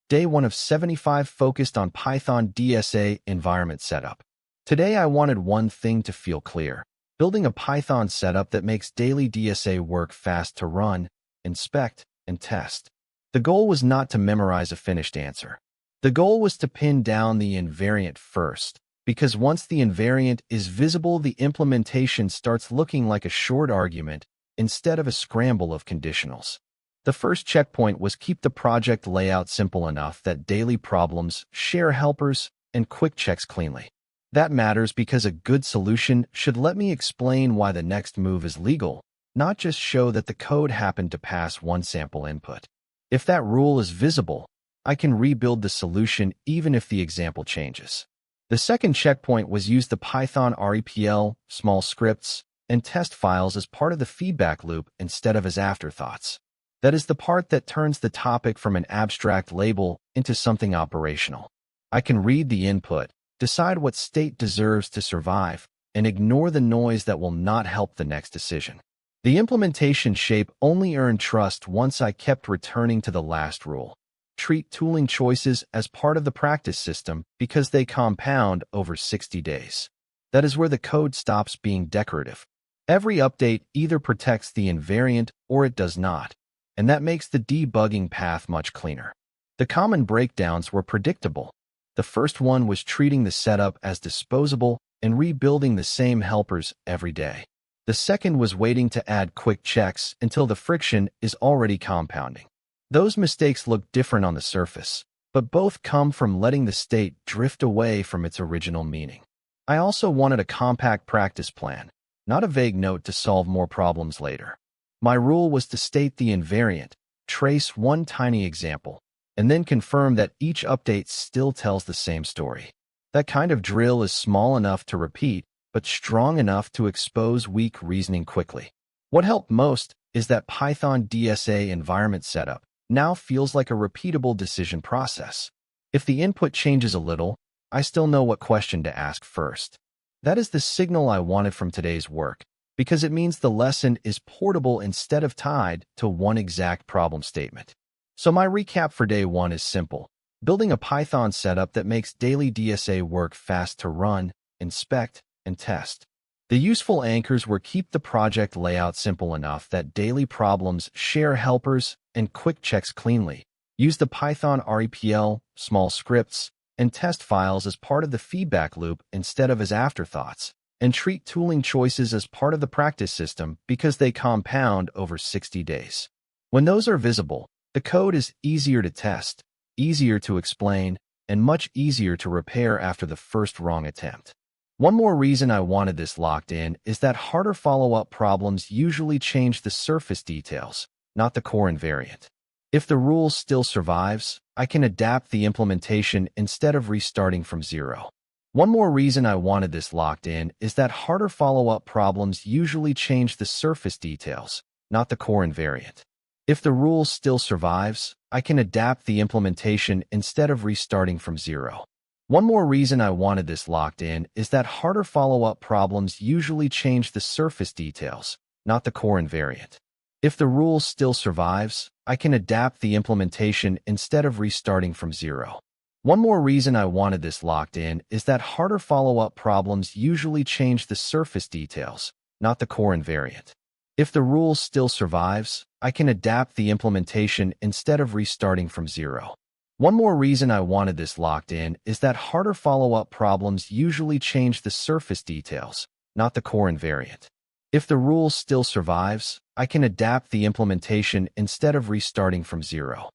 Day 1 of 75 focused on Python DSA environment setup. Today I wanted one thing to feel clear: building a Python setup that makes daily DSA work fast to run, inspect, and test. The goal was not to memorize a finished answer. The goal was to pin down the invariant first, because once the invariant is visible, the implementation starts looking like a short argument instead of a scramble of conditionals. The first checkpoint was keep the project layout simple enough that daily problems, share helpers, and quick checks cleanly. That matters because a good solution should let me explain why the next move is legal, not just show that the code happened to pass one sample input. If that rule is visible, I can rebuild the solution even if the example changes. The second checkpoint was use the Python REPL, small scripts, and test files as part of the feedback loop instead of as afterthoughts. That is the part that turns the topic from an abstract label into something operational. I can read the input, decide what state deserves to survive, and ignore the noise that will not help the next decision. The implementation shape only earned trust once I kept returning to the last rule. Treat tooling choices as part of the practice system because they compound over 60 days. That is where the code stops being decorative. Every update either protects the invariant or it does not, and that makes the debugging path much cleaner. The common breakdowns were predictable. The first one was treating the setup as disposable and rebuilding the same helpers every day. The second was waiting to add quick checks until the friction is already compounding. Those mistakes look different on the surface, but both come from letting the state drift away from its original meaning. I also wanted a compact practice plan, not a vague note to solve more problems later. My rule was to state the invariant, trace one tiny example, and then confirm that each update still tells the same story. That kind of drill is small enough to repeat, but strong enough to expose weak reasoning quickly. What helped most is that Python DSA environment setup now feels like a repeatable decision process. If the input changes a little, I still know what question to ask first. That is the signal I wanted from today's work, because it means the lesson is portable instead of tied to one exact problem statement. So my recap for day 1 is simple: building a Python setup that makes daily DSA work fast to run, inspect, and test. The useful anchors were keep the project layout simple enough that daily problems, share helpers, and quick checks cleanly. Use the Python REPL, small scripts, and test files as part of the feedback loop instead of as afterthoughts. And treat tooling choices as part of the practice system because they compound over 60 days. When those are visible, the code is easier to test, easier to explain, and much easier to repair after the first wrong attempt. One more reason I wanted this locked in is that harder follow-up problems usually change the surface details, not the core invariant. If the rule still survives, I can adapt the implementation instead of restarting from zero. One more reason I wanted this locked in is that harder follow-up problems usually change the surface details, not the core invariant. If the rule still survives, I can adapt the implementation instead of restarting from zero. One more reason I wanted this locked in is that harder follow-up problems usually change the surface details, not the core invariant. If the rule still survives, I can adapt the implementation instead of restarting from zero. One more reason I wanted this locked in is that harder follow-up problems usually change the surface details, not the core invariant. If the rule still survives, I can adapt the implementation instead of restarting from zero. One more reason I wanted this locked in is that harder follow-up problems usually change the surface details, not the core invariant. If the rule still survives, I can adapt the implementation instead of restarting from zero.